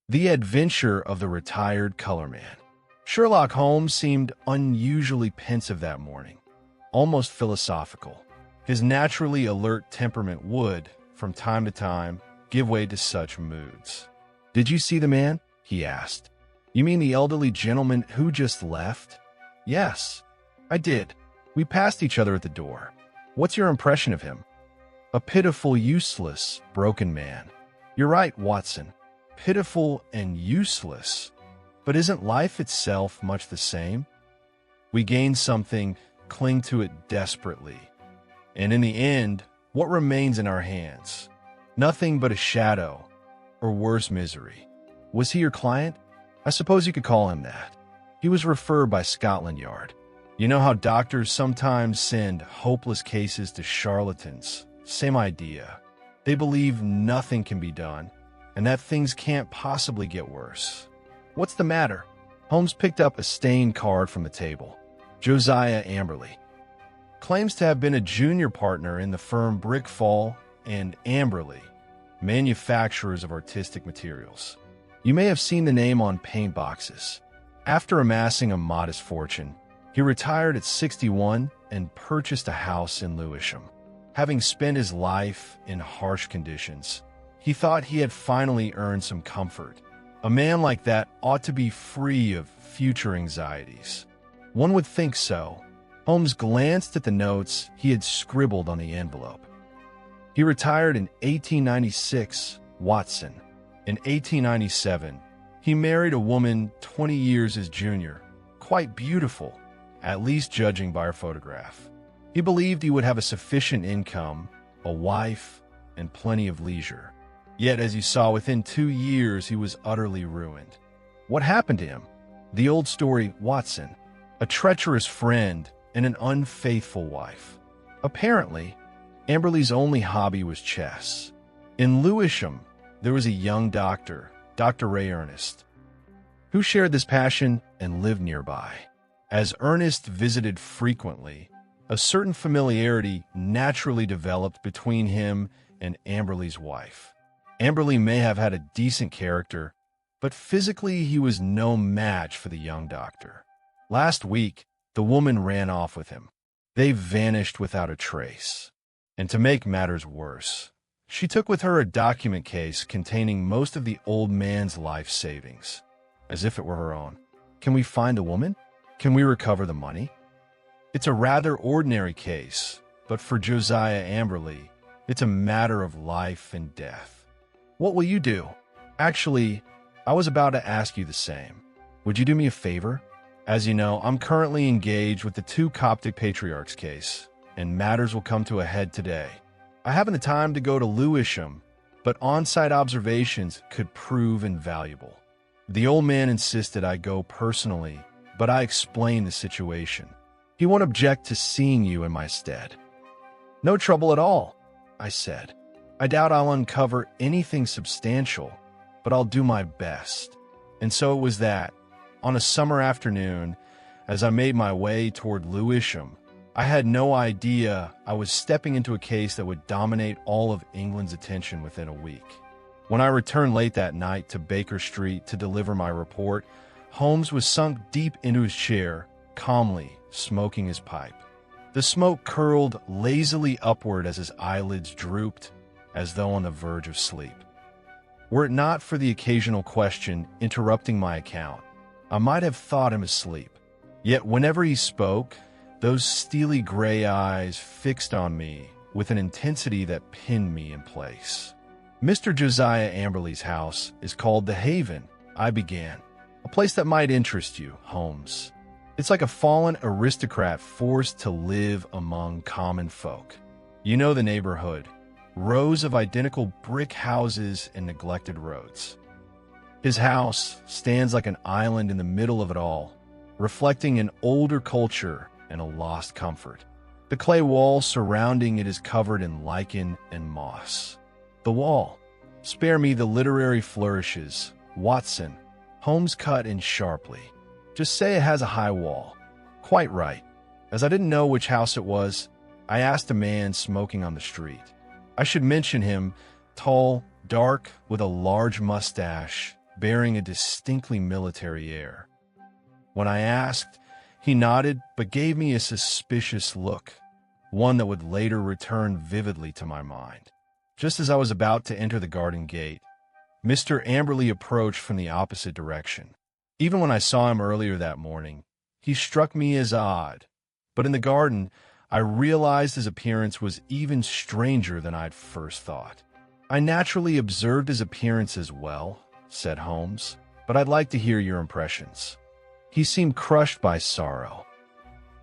The Adventure of the Retired Colourman. Sherlock Holmes seemed unusually pensive that morning, almost philosophical. His naturally alert temperament would, from time to time, give way to such moods. "Did you see the man?" he asked. "You mean the elderly gentleman who just left?" "Yes, I did. We passed each other at the door. What's your impression of him?" "A pitiful, useless, broken man." "You're right, Watson. Pitiful and useless. But isn't life itself much the same? We gain something, cling to it desperately. And in the end, what remains in our hands? Nothing but a shadow, or worse, misery." "Was he your client?" "I suppose you could call him that. He was referred by Scotland Yard. You know how doctors sometimes send hopeless cases to charlatans? Same idea. They believe nothing can be done, and that things can't possibly get worse." "What's the matter?" Holmes picked up a stained card from the table. "Josiah Amberley. Claims to have been a junior partner in the firm Brickfall and Amberley, manufacturers of artistic materials. You may have seen the name on paint boxes. After amassing a modest fortune, he retired at 61 and purchased a house in Lewisham. Having spent his life in harsh conditions, he thought he had finally earned some comfort. A man like that ought to be free of future anxieties. One would think so. Holmes glanced at the notes he had scribbled on the envelope. He retired in 1896, Watson. In 1897, he married a woman 20 years his junior, quite beautiful, at least judging by her photograph. He believed he would have a sufficient income, a wife, and plenty of leisure. Yet, as you saw, within 2 years, he was utterly ruined. What happened to him? The old story, Watson. A treacherous friend and an unfaithful wife. Apparently, Amberley's only hobby was chess. In Lewisham, there was a young doctor, Dr. Ray Ernest, who shared this passion and lived nearby. As Ernest visited frequently, a certain familiarity naturally developed between him and Amberley's wife. Amberley may have had a decent character, but physically he was no match for the young doctor. Last week, the woman ran off with him. They vanished without a trace. And to make matters worse, she took with her a document case containing most of the old man's life savings, as if it were her own. Can we find the woman? Can we recover the money? It's a rather ordinary case, but for Josiah Amberley, it's a matter of life and death. What will you do? Actually, I was about to ask you the same. Would you do me a favor? As you know, I'm currently engaged with the 2 Coptic patriarchs case, and matters will come to a head today. I haven't the time to go to Lewisham, but on-site observations could prove invaluable. The old man insisted I go personally, but I explained the situation. He won't object to seeing you in my stead. "No trouble at all," I said. "I doubt I'll uncover anything substantial, but I'll do my best." And so it was that, on a summer afternoon, as I made my way toward Lewisham, I had no idea I was stepping into a case that would dominate all of England's attention within a week. When I returned late that night to Baker Street to deliver my report, Holmes was sunk deep into his chair, calmly smoking his pipe. The smoke curled lazily upward as his eyelids drooped, as though on the verge of sleep. Were it not for the occasional question interrupting my account, I might have thought him asleep. Yet whenever he spoke, those steely gray eyes fixed on me with an intensity that pinned me in place. "Mr. Josiah Amberley's house is called The Haven," I began. "A place that might interest you, Holmes. It's like a fallen aristocrat forced to live among common folk. You know the neighborhood. Rows of identical brick houses and neglected roads. His house stands like an island in the middle of it all, reflecting an older culture and a lost comfort. The clay wall surrounding it is covered in lichen and moss. The wall. Spare me the literary flourishes. Watson." Holmes cut in sharply. "Just say it has a high wall." "Quite right." As I didn't know which house it was, I asked a man smoking on the street. I should mention him, tall, dark, with a large mustache bearing a distinctly military air. When I asked, he nodded but gave me a suspicious look, one that would later return vividly to my mind. Just as I was about to enter the garden gate, Mr. Amberley approached from the opposite direction. Even when I saw him earlier that morning, he struck me as odd, but in the garden, I realized his appearance was even stranger than I'd first thought. "I naturally observed his appearance as well," said Holmes, "but I'd like to hear your impressions." He seemed crushed by sorrow.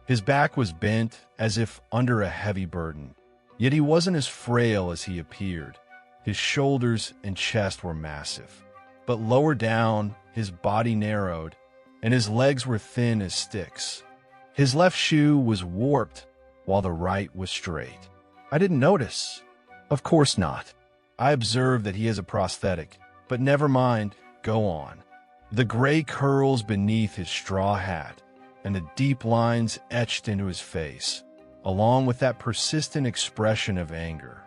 His back was bent as if under a heavy burden, yet he wasn't as frail as he appeared. His shoulders and chest were massive, but lower down, his body narrowed, and his legs were thin as sticks. His left shoe was warped, while the right was straight. I didn't notice. Of course not. I observed that he has a prosthetic, but never mind, go on. The gray curls beneath his straw hat, and the deep lines etched into his face, along with that persistent expression of anger.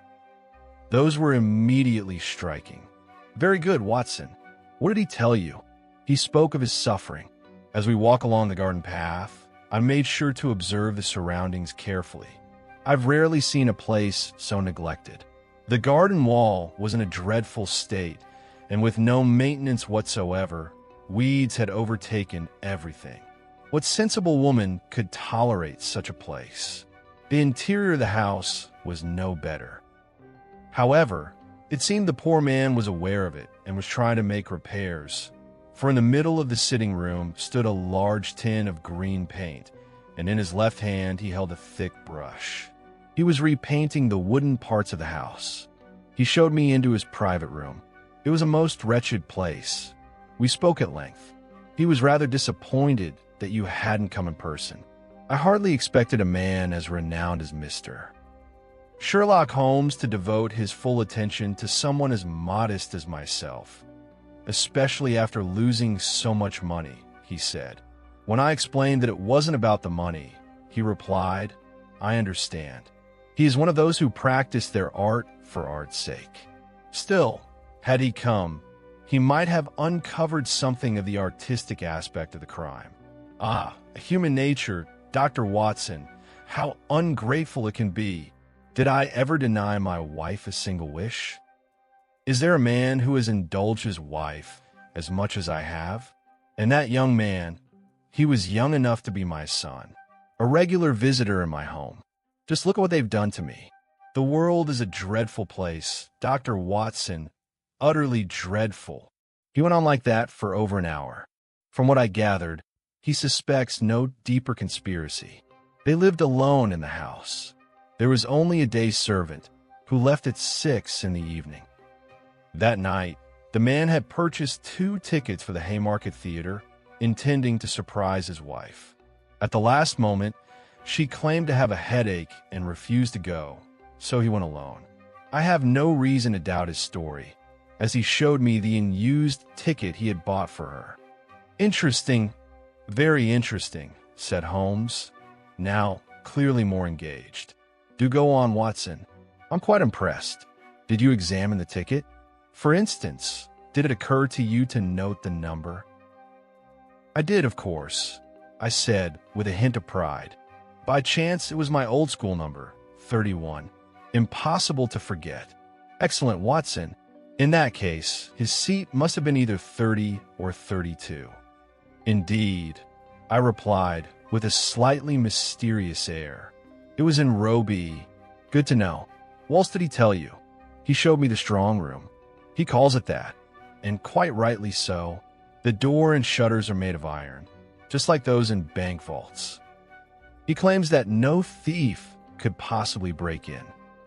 Those were immediately striking. "Very good, Watson. What did he tell you?" "He spoke of his suffering." As we walk along the garden path, I made sure to observe the surroundings carefully. I've rarely seen a place so neglected. The garden wall was in a dreadful state, and with no maintenance whatsoever, weeds had overtaken everything. What sensible woman could tolerate such a place? The interior of the house was no better. However, it seemed the poor man was aware of it and was trying to make repairs, for in the middle of the sitting room stood a large tin of green paint, and in his left hand he held a thick brush. He was repainting the wooden parts of the house. He showed me into his private room. It was a most wretched place. We spoke at length. He was rather disappointed that you hadn't come in person. I hardly expected a man as renowned as Mr. Sherlock Holmes to devote his full attention to someone as modest as myself, especially after losing so much money, he said. When I explained that it wasn't about the money, he replied, "I understand." He is one of those who practice their art for art's sake. Still, had he come, he might have uncovered something of the artistic aspect of the crime. Human nature, Dr. Watson, how ungrateful it can be. Did I ever deny my wife a single wish? Is there a man who has indulged his wife as much as I have? And that young man, he was young enough to be my son, a regular visitor in my home. Just look at what they've done to me. The world is a dreadful place, Dr. Watson, utterly dreadful. He went on like that for over an hour. From what I gathered, he suspects no deeper conspiracy. They lived alone in the house. There was only a day servant, who left at 6 in the evening. That night, the man had purchased 2 tickets for the Haymarket Theater, intending to surprise his wife. At the last moment, she claimed to have a headache and refused to go, so he went alone. I have no reason to doubt his story, as he showed me the unused ticket he had bought for her. "Interesting, very interesting," said Holmes, now clearly more engaged. "Do go on, Watson. I'm quite impressed. Did you examine the ticket? For instance, did it occur to you to note the number?" "I did, of course," I said with a hint of pride. "By chance, it was my old school number, 31. Impossible to forget." "Excellent, Watson. In that case, his seat must have been either 30 or 32. "Indeed," I replied with a slightly mysterious air. "It was in row B. Good to know. What else did he tell you?" "He showed me the strong room. He calls it that, and quite rightly so. The door and shutters are made of iron, just like those in bank vaults. He claims that no thief could possibly break in.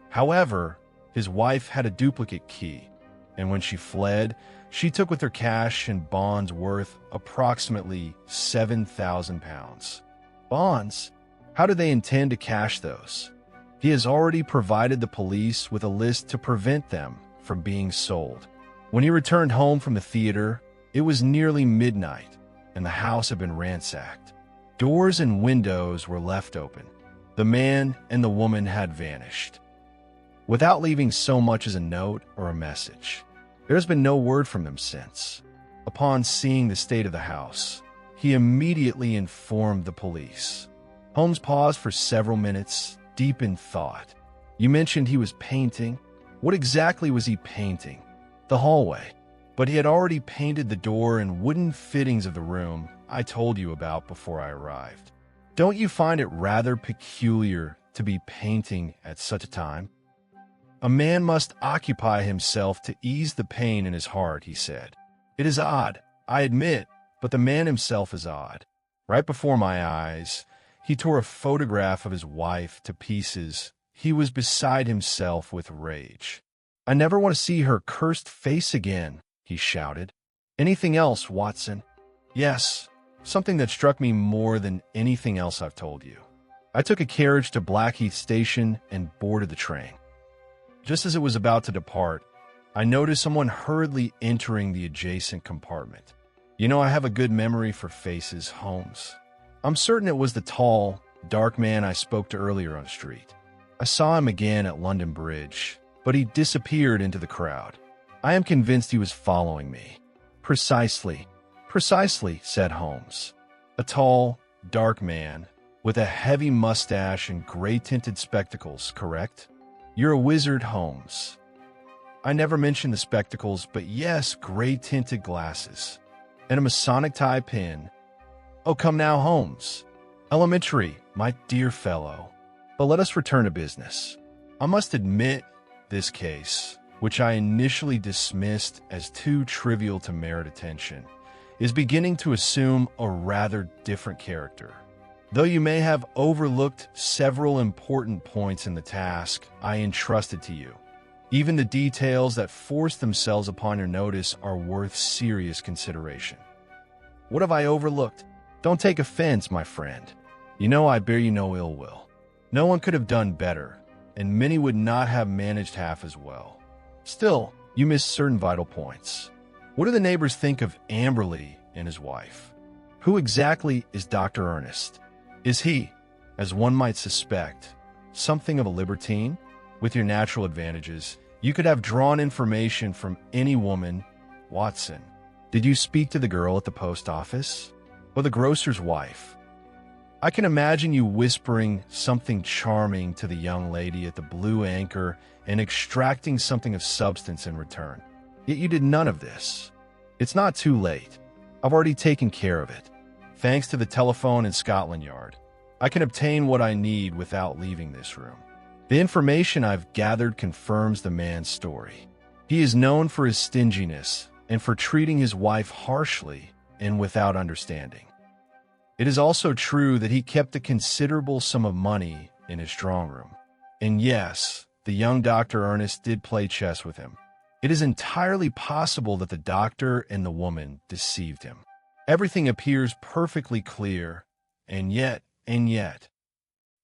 However, his wife had a duplicate key, and when she fled, she took with her cash and bonds worth approximately £7,000. Bonds? How do they intend to cash those? He has already provided the police with a list to prevent them from being sold. When he returned home from the theater, it was nearly midnight, and the house had been ransacked. Doors and windows were left open. The man and the woman had vanished, without leaving so much as a note or a message. There's been no word from them since. Upon seeing the state of the house, he immediately informed the police. Holmes paused for several minutes, deep in thought. You mentioned he was painting. What exactly was he painting? The hallway. But he had already painted the door and wooden fittings of the room I told you about before I arrived. Don't you find it rather peculiar to be painting at such a time? A man must occupy himself to ease the pain in his heart, he said. It is odd, I admit, but the man himself is odd. Right before my eyes, he tore a photograph of his wife to pieces. He was beside himself with rage. I never want to see her cursed face again, he shouted. Anything else, Watson? Yes, something that struck me more than anything else I've told you. I took a carriage to Blackheath Station and boarded the train. Just as it was about to depart, I noticed someone hurriedly entering the adjacent compartment. You know, I have a good memory for faces, Holmes. I'm certain it was the tall, dark man I spoke to earlier on the street. I saw him again at London Bridge, but he disappeared into the crowd. I am convinced he was following me. Precisely, said Holmes. A tall, dark man with a heavy mustache and gray-tinted spectacles, correct? You're a wizard, Holmes. I never mentioned the spectacles, but yes, gray-tinted glasses. And a Masonic tie pin. Oh, come now, Holmes. Elementary, my dear fellow. But let us return to business. I must admit, this case, which I initially dismissed as too trivial to merit attention, is beginning to assume a rather different character. Though you may have overlooked several important points in the task I entrusted to you, even the details that force themselves upon your notice are worth serious consideration. What have I overlooked? Don't take offense, my friend. You know I bear you no ill will. No one could have done better, and many would not have managed half as well. Still, you miss certain vital points. What do the neighbors think of Amberley and his wife? Who exactly is Dr. Ernest? Is he, as one might suspect, something of a libertine? With your natural advantages, you could have drawn information from any woman. Watson, did you speak to the girl at the post office? Or the grocer's wife? I can imagine you whispering something charming to the young lady at the Blue Anchor and extracting something of substance in return. Yet you did none of this. It's not too late. I've already taken care of it. Thanks to the telephone in Scotland Yard, I can obtain what I need without leaving this room. The information I've gathered confirms the man's story. He is known for his stinginess and for treating his wife harshly and without understanding. It is also true that he kept a considerable sum of money in his strong room. And yes, the young Dr. Ernest did play chess with him. It is entirely possible that the doctor and the woman deceived him. Everything appears perfectly clear, and yet,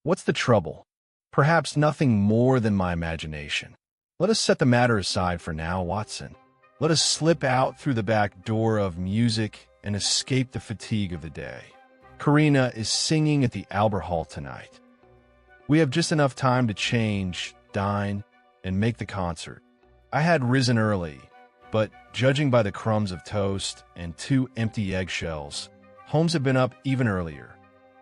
what's the trouble? Perhaps nothing more than my imagination. Let us set the matter aside for now, Watson. Let us slip out through the back door of music and escape the fatigue of the day. Karina is singing at the Albert Hall tonight. We have just enough time to change, dine, and make the concert. I had risen early, but judging by the crumbs of toast and 2 empty eggshells, Holmes had been up even earlier.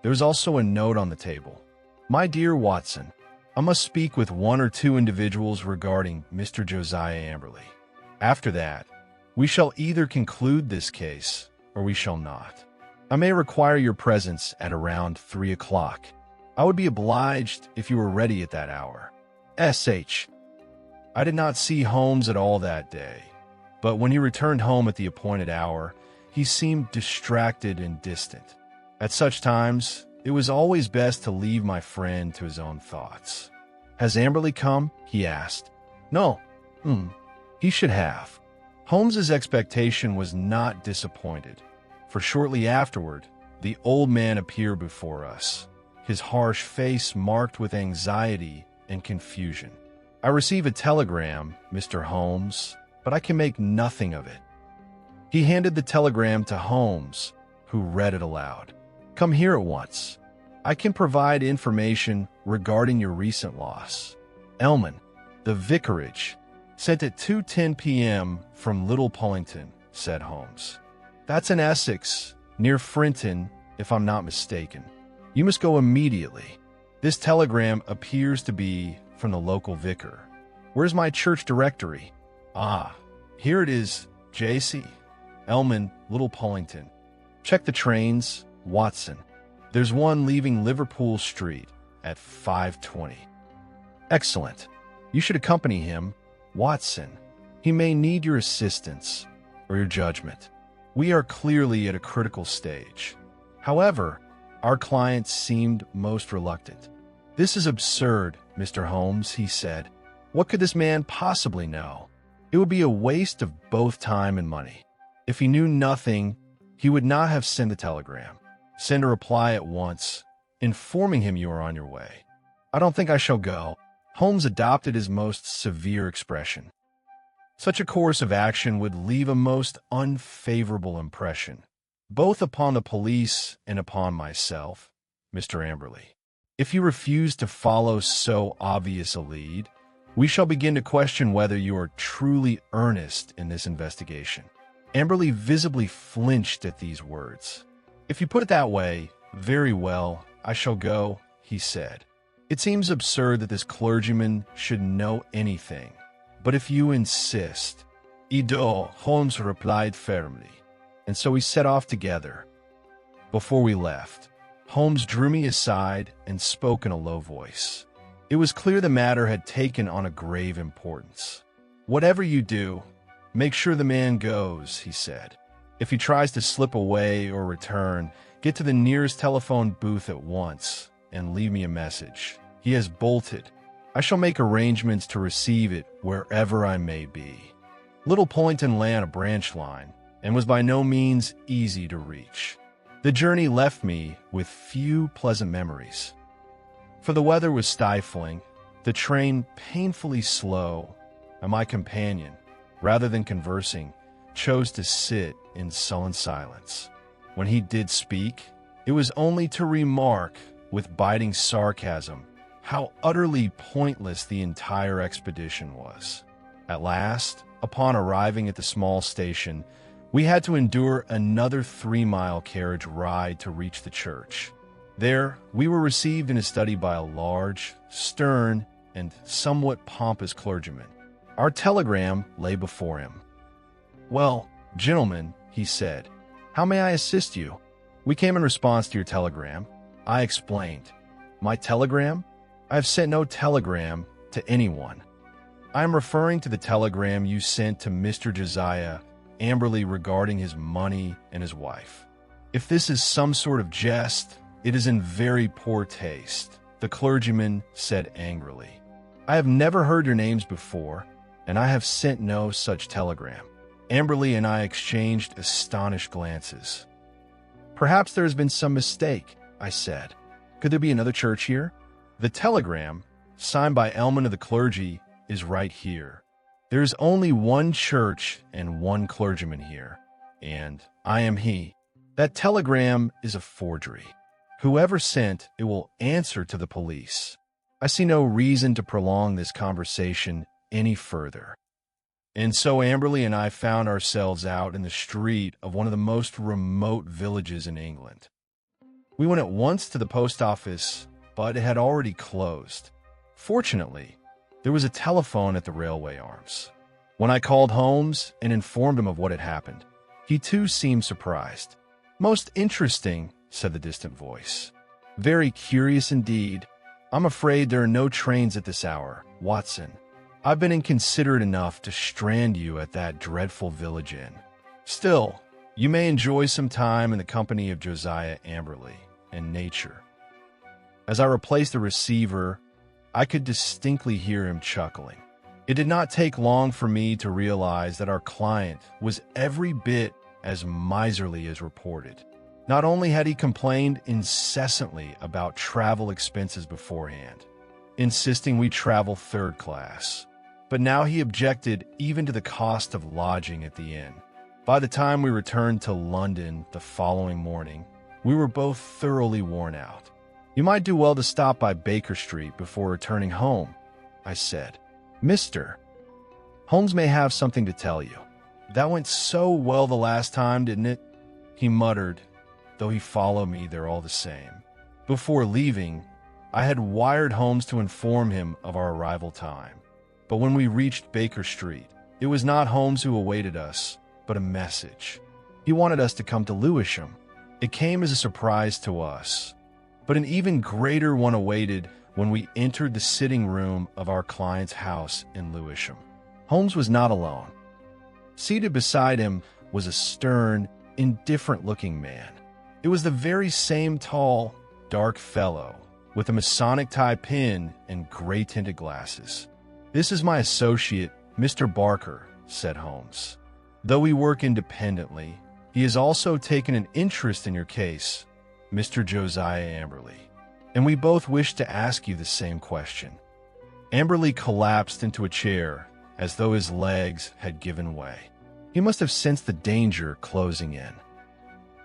There was also a note on the table. My dear Watson, I must speak with 1 or 2 individuals regarding Mr. Josiah Amberley. After that, we shall either conclude this case or we shall not. I may require your presence at around 3 o'clock. I would be obliged if you were ready at that hour. S.H. I did not see Holmes at all that day, but when he returned home at the appointed hour, he seemed distracted and distant. At such times, it was always best to leave my friend to his own thoughts. Has Amberley come? He asked. No. He should have. Holmes's expectation was not disappointed, for shortly afterward, the old man appeared before us, his harsh face marked with anxiety and confusion. I receive a telegram, Mr. Holmes, but I can make nothing of it. He handed the telegram to Holmes, who read it aloud. Come here at once. I can provide information regarding your recent loss. Elman, the vicarage, sent at 2:10 p.m. from Little Pullington, said Holmes. That's in Essex, near Frinton, if I'm not mistaken. You must go immediately. This telegram appears to be from the local vicar. Where's my church directory? Ah, here it is, J.C. Elman, Little Pullington. Check the trains, Watson. There's one leaving Liverpool Street at 5:20. Excellent. You should accompany him, Watson. He may need your assistance or your judgment. We are clearly at a critical stage. However, our client seemed most reluctant. This is absurd, Mr. Holmes, he said. What could this man possibly know? It would be a waste of both time and money. If he knew nothing, he would not have sent the telegram. Send a reply at once, informing him you are on your way. I don't think I shall go. Holmes adopted his most severe expression. Such a course of action would leave a most unfavorable impression, both upon the police and upon myself, Mr. Amberley. If you refuse to follow so obvious a lead, we shall begin to question whether you are truly earnest in this investigation. Amberley visibly flinched at these words. If you put it that way, very well, I shall go, he said. It seems absurd that this clergyman should know anything, but if you insist, Ido, Holmes replied firmly, and so we set off together. Before we left, Holmes drew me aside and spoke in a low voice. It was clear the matter had taken on a grave importance. Whatever you do, make sure the man goes, he said. If he tries to slip away or return, get to the nearest telephone booth at once and leave me a message. He has bolted. I shall make arrangements to receive it wherever I may be. Little Pullington lay on a branch line and was by no means easy to reach. The journey left me with few pleasant memories. For the weather was stifling, the train painfully slow, and my companion, rather than conversing, chose to sit in sullen silence. When he did speak, it was only to remark, with biting sarcasm, how utterly pointless the entire expedition was. At last, upon arriving at the small station, we had to endure another 3-mile carriage ride to reach the church. There, we were received in his study by a large, stern, and somewhat pompous clergyman. Our telegram lay before him. Well, gentlemen, he said, how may I assist you? We came in response to your telegram. I explained. My telegram? I have sent no telegram to anyone. I am referring to the telegram you sent to Mr. Josiah Amberley regarding his money and his wife. If this is some sort of jest, it is in very poor taste, the clergyman said angrily. I have never heard your names before, and I have sent no such telegram. Amberley and I exchanged astonished glances. Perhaps there has been some mistake, I said. Could there be another church here? The telegram, signed by Elman of the clergy, is right here. There is only one church and one clergyman here, and I am he. That telegram is a forgery. Whoever sent it will answer to the police. I see no reason to prolong this conversation any further. And so Amberley and I found ourselves out in the street of one of the most remote villages in England. We went at once to the post office, but it had already closed. Fortunately, there was a telephone at the railway arms. When I called Holmes and informed him of what had happened, he too seemed surprised. Most interesting, said the distant voice. Very curious indeed. I'm afraid there are no trains at this hour, Watson. I've been inconsiderate enough to strand you at that dreadful village inn. Still, you may enjoy some time in the company of Josiah Amberley and nature. As I replaced the receiver, I could distinctly hear him chuckling. It did not take long for me to realize that our client was every bit as miserly as reported. Not only had he complained incessantly about travel expenses beforehand, insisting we travel third class, but now he objected even to the cost of lodging at the inn. By the time we returned to London the following morning, we were both thoroughly worn out. You might do well to stop by Baker Street before returning home, I said. Mr. Holmes may have something to tell you. That went so well the last time, didn't it? he muttered, though he followed me there all the same. Before leaving, I had wired Holmes to inform him of our arrival time. But when we reached Baker Street, it was not Holmes who awaited us, but a message. He wanted us to come to Lewisham. It came as a surprise to us, but an even greater one awaited when we entered the sitting room of our client's house in Lewisham. Holmes was not alone. Seated beside him was a stern, indifferent-looking man. It was the very same tall, dark fellow, with a Masonic tie pin and gray-tinted glasses. "This is my associate, Mr. Barker," said Holmes. "Though we work independently, he has also taken an interest in your case, Mr. Josiah Amberley, and we both wish to ask you the same question." Amberley collapsed into a chair as though his legs had given way. He must have sensed the danger closing in.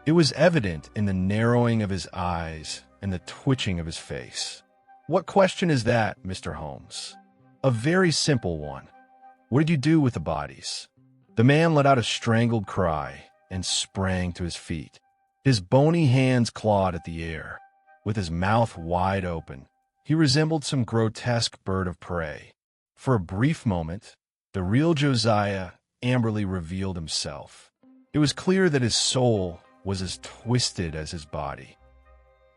It was evident in the narrowing of his eyes and the twitching of his face. "What question is that, Mr. Holmes?" "A very simple one. What did you do with the bodies?" The man let out a strangled cry and sprang to his feet. His bony hands clawed at the air. With his mouth wide open, he resembled some grotesque bird of prey. For a brief moment, the real Josiah Amberley revealed himself. It was clear that his soul was as twisted as his body.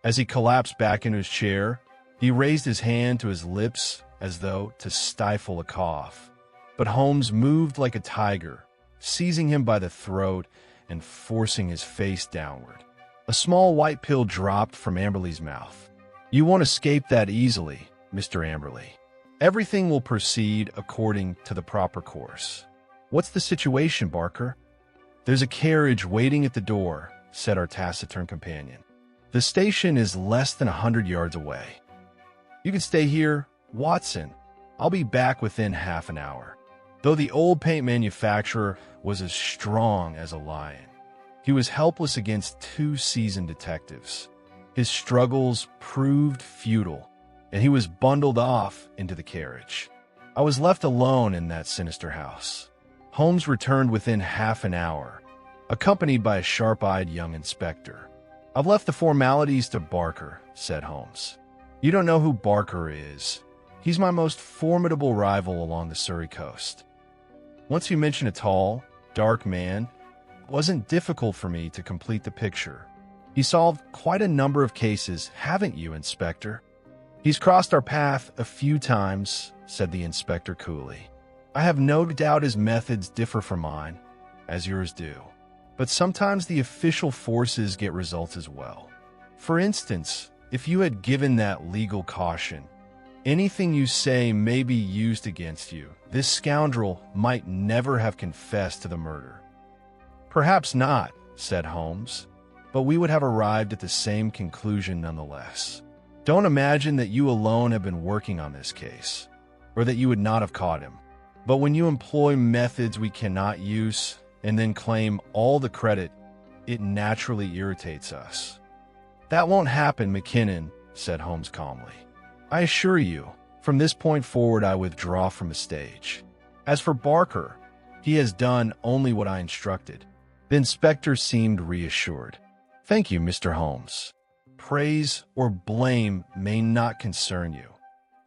As he collapsed back into his chair, he raised his hand to his lips as though to stifle a cough. But Holmes moved like a tiger, seizing him by the throat and forcing his face downward. A small white pill dropped from Amberley's mouth. "You won't escape that easily, Mr. Amberley. Everything will proceed according to the proper course." "What's the situation, Barker?" "There's a carriage waiting at the door," said our taciturn companion. "The station is less than 100 yards away. You can stay here, Watson. I'll be back within half an hour." Though the old paint manufacturer was as strong as a lion, he was helpless against two seasoned detectives. His struggles proved futile, and he was bundled off into the carriage. I was left alone in that sinister house. Holmes returned within half an hour, accompanied by a sharp-eyed young inspector. "I've left the formalities to Barker," said Holmes. "You don't know who Barker is. He's my most formidable rival along the Surrey coast." Once you mentioned a tall, dark man, it wasn't difficult for me to complete the picture. "He solved quite a number of cases, haven't you, Inspector?" "He's crossed our path a few times," said the inspector coolly. "I have no doubt his methods differ from mine, as yours do. But sometimes the official forces get results as well. For instance, if you had given that legal caution, 'Anything you say may be used against you,' this scoundrel might never have confessed to the murder." "Perhaps not," said Holmes, "but we would have arrived at the same conclusion nonetheless. Don't imagine that you alone have been working on this case, or that you would not have caught him. But when you employ methods we cannot use and then claim all the credit, it naturally irritates us." "That won't happen, McKinnon," said Holmes calmly. "I assure you, from this point forward I withdraw from the stage. As for Barker, he has done only what I instructed." The inspector seemed reassured. "Thank you, Mr. Holmes. Praise or blame may not concern you.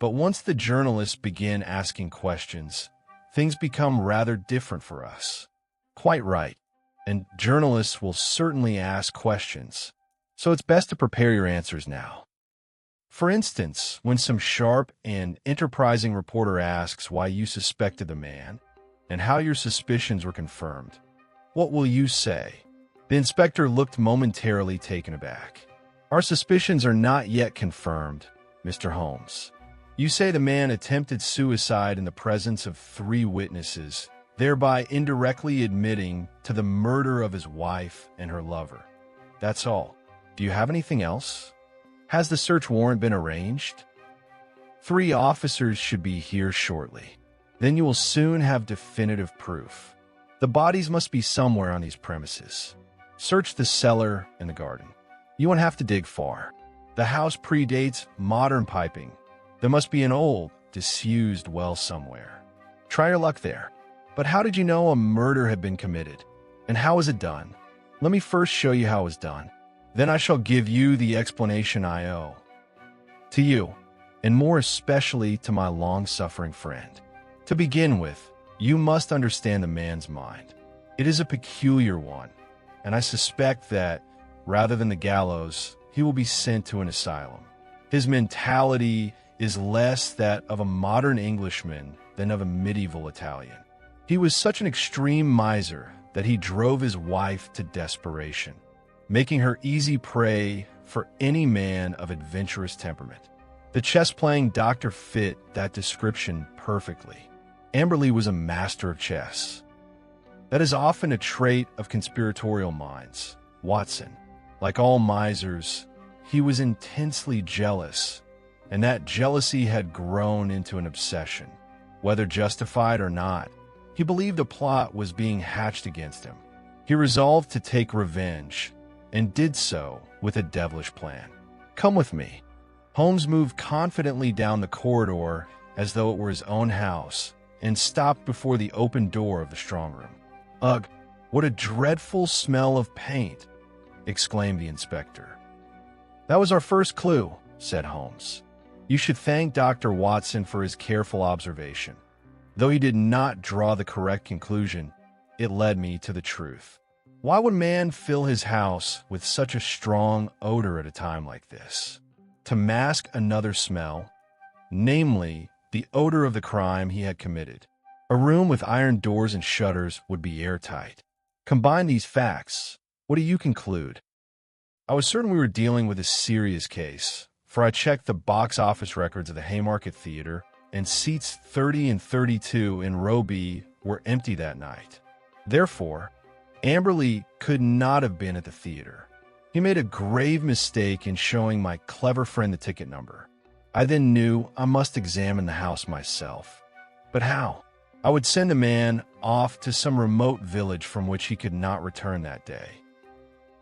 But once the journalists begin asking questions, things become rather different for us." "Quite right. And journalists will certainly ask questions. So it's best to prepare your answers now. For instance, when some sharp and enterprising reporter asks why you suspected the man and how your suspicions were confirmed, what will you say?" The inspector looked momentarily taken aback. "Our suspicions are not yet confirmed, Mr. Holmes. You say the man attempted suicide in the presence of 3 witnesses, thereby indirectly admitting to the murder of his wife and her lover. That's all. Do you have anything else? Has the search warrant been arranged? 3 officers should be here shortly. Then you will soon have definitive proof. The bodies must be somewhere on these premises. Search the cellar and the garden. You won't have to dig far. The house predates modern piping. There must be an old, disused well somewhere. Try your luck there. But how did you know a murder had been committed? And how was it done? Let me first show you how it was done. Then I shall give you the explanation I owe. To you, and more especially to my long-suffering friend. To begin with, you must understand the man's mind. It is a peculiar one, and I suspect that, rather than the gallows, he will be sent to an asylum. His mentality is less that of a modern Englishman than of a medieval Italian. He was such an extreme miser that he drove his wife to desperation, making her easy prey for any man of adventurous temperament. The chess-playing doctor fit that description perfectly. Amberley was a master of chess. That is often a trait of conspiratorial minds. Watson, like all misers, he was intensely jealous, and that jealousy had grown into an obsession. Whether justified or not, he believed a plot was being hatched against him. He resolved to take revenge, and did so with a devilish plan. Come with me. Holmes moved confidently down the corridor as though it were his own house, and stopped before the open door of the strong room. "Ugh, what a dreadful smell of paint!" exclaimed the inspector. "That was our first clue," said Holmes. "You should thank Dr. Watson for his careful observation. Though he did not draw the correct conclusion, it led me to the truth. Why would man fill his house with such a strong odor at a time like this? To mask another smell, namely, the odor of the crime he had committed. A room with iron doors and shutters would be airtight. Combine these facts. What do you conclude?" I was certain we were dealing with a serious case, for I checked the box office records of the Haymarket Theater, and seats 30 and 32 in row B were empty that night. Therefore, Amberley could not have been at the theater. He made a grave mistake in showing my clever friend the ticket number. I then knew I must examine the house myself. But how? I would send a man off to some remote village from which he could not return that day.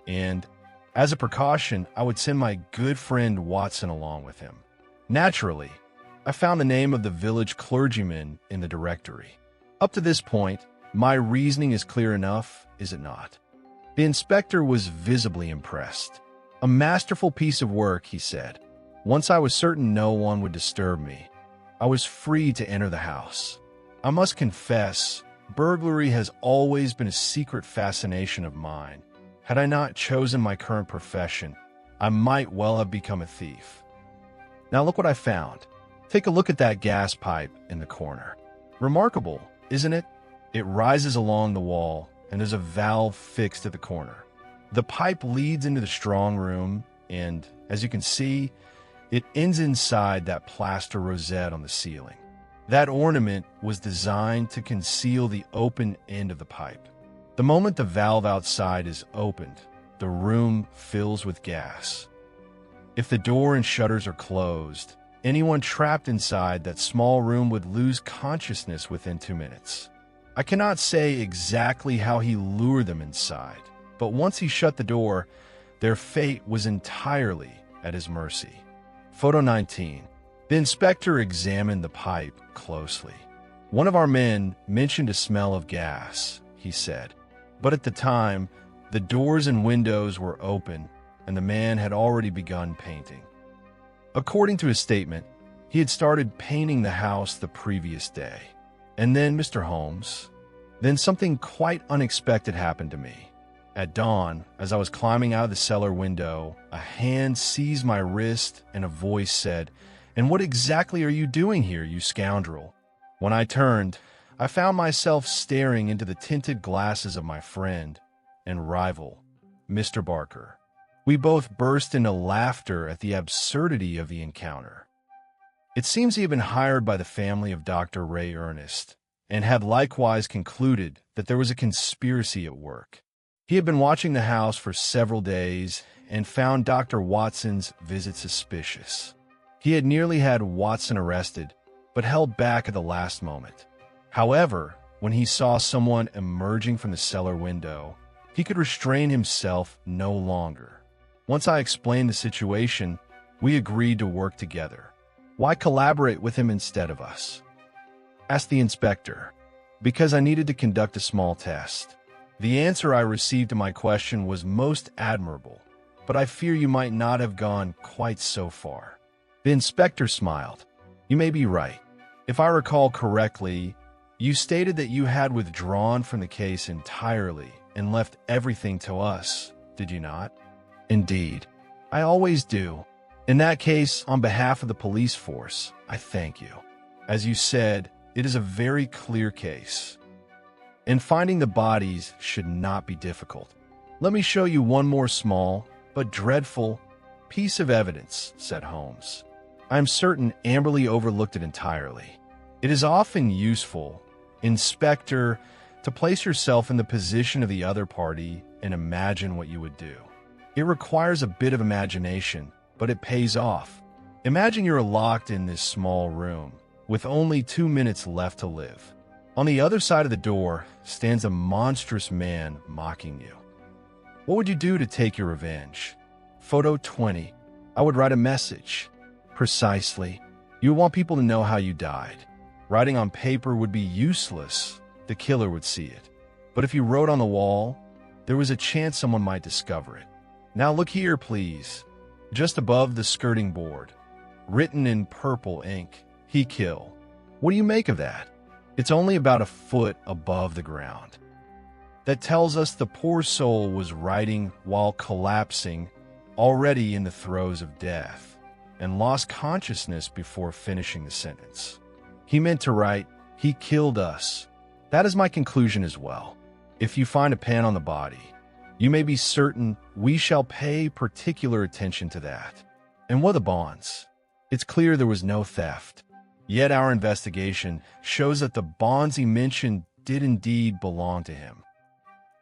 And, as a precaution, I would send my good friend Watson along with him. Naturally, I found the name of the village clergyman in the directory. Up to this point, my reasoning is clear enough, is it not? The inspector was visibly impressed. "A masterful piece of work," he said. "Once I was certain no one would disturb me, I was free to enter the house. I must confess, burglary has always been a secret fascination of mine. Had I not chosen my current profession, I might well have become a thief. Now look what I found. Take a look at that gas pipe in the corner. Remarkable, isn't it? It rises along the wall, and there's a valve fixed at the corner. The pipe leads into the strong room, and, as you can see, it ends inside that plaster rosette on the ceiling. That ornament was designed to conceal the open end of the pipe. The moment the valve outside is opened, the room fills with gas. If the door and shutters are closed, anyone trapped inside that small room would lose consciousness within 2 minutes. I cannot say exactly how he lured them inside, but once he shut the door, their fate was entirely at his mercy. Photo 19. The inspector examined the pipe closely. "One of our men mentioned a smell of gas," he said, "but at the time, the doors and windows were open, and the man had already begun painting." According to his statement, he had started painting the house the previous day. And then, Mr. Holmes, then something quite unexpected happened to me. At dawn, as I was climbing out of the cellar window, a hand seized my wrist and a voice said, "And what exactly are you doing here, you scoundrel?" When I turned, I found myself staring into the tinted glasses of my friend and rival, Mr. Barker. We both burst into laughter at the absurdity of the encounter. It seems he had been hired by the family of Dr. Ray Ernest, and had likewise concluded that there was a conspiracy at work. He had been watching the house for several days and found Dr. Watson's visit suspicious. He had nearly had Watson arrested, but held back at the last moment. However, when he saw someone emerging from the cellar window, he could restrain himself no longer. Once I explained the situation, we agreed to work together. "Why collaborate with him instead of us?" asked the inspector. "Because I needed to conduct a small test. The answer I received to my question was most admirable, but I fear you might not have gone quite so far. The inspector smiled. You may be right. If I recall correctly, you stated that you had withdrawn from the case entirely and left everything to us, did you not? Indeed. I always do. In that case, on behalf of the police force, I thank you. As you said, it is a very clear case, and finding the bodies should not be difficult. Let me show you one more small, but dreadful, piece of evidence, said Holmes. I am certain Amberley overlooked it entirely. It is often useful, Inspector, to place yourself in the position of the other party and imagine what you would do. It requires a bit of imagination, but it pays off. Imagine you're locked in this small room, with only 2 minutes left to live. On the other side of the door stands a monstrous man mocking you. What would you do to take your revenge? Photo 20. I would write a message. Precisely. You want people to know how you died. Writing on paper would be useless. The killer would see it. But if you wrote on the wall, there was a chance someone might discover it. Now look here, please. Just above the skirting board, written in purple ink, he kill. What do you make of that? It's only about a foot above the ground. That tells us the poor soul was writing while collapsing, already in the throes of death, and lost consciousness before finishing the sentence. He meant to write, he killed us. That is my conclusion as well. If you find a pen on the body, you may be certain we shall pay particular attention to that. And what of the bonds? It's clear there was no theft. Yet our investigation shows that the bonds he mentioned did indeed belong to him.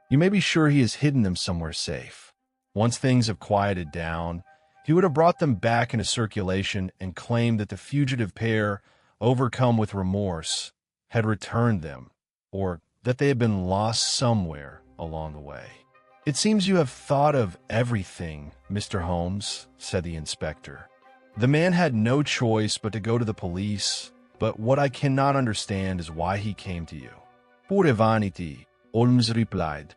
You may be sure he has hidden them somewhere safe. Once things have quieted down, he would have brought them back into circulation and claimed that the fugitive pair, overcome with remorse, had returned them, or that they had been lost somewhere along the way. It seems you have thought of everything, Mr. Holmes, said the inspector. The man had no choice but to go to the police, but what I cannot understand is why he came to you. Pure vanity, Holmes replied.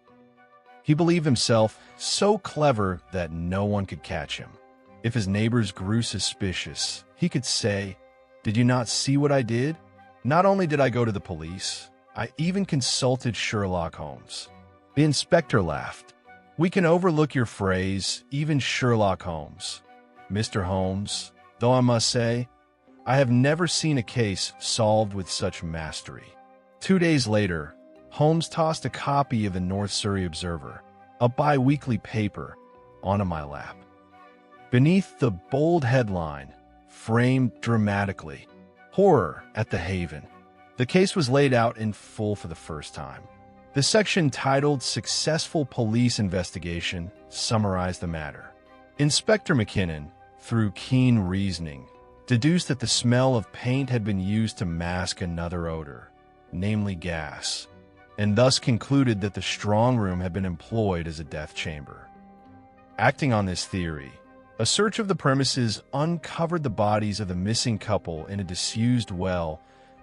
He believed himself so clever that no one could catch him. If his neighbors grew suspicious, he could say, "Did you not see what I did? Not only did I go to the police, I even consulted Sherlock Holmes." The inspector laughed. "We can overlook your phrase, even Sherlock Holmes. Mr. Holmes, though I must say, I have never seen a case solved with such mastery." 2 days later, Holmes tossed a copy of the North Surrey Observer, a bi-weekly paper, onto my lap. Beneath the bold headline, framed dramatically, "Horror at the Haven," the case was laid out in full for the first time. The section titled "Successful Police Investigation" summarized the matter. Inspector McKinnon, through keen reasoning, deduced that the smell of paint had been used to mask another odor, namely gas, and thus concluded that the strong room had been employed as a death chamber. Acting on this theory, a search of the premises uncovered the bodies of the missing couple in a disused well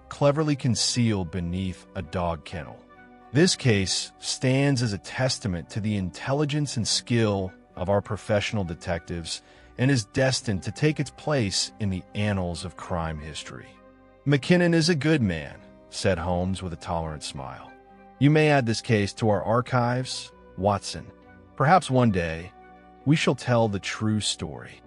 cleverly concealed beneath a dog kennel. This case stands as a testament to the intelligence and skill of our professional detectives and is destined to take its place in the annals of crime history. "McKinnon is a good man," said Holmes with a tolerant smile. "You may add this case to our archives, Watson. Perhaps one day we shall tell the true story."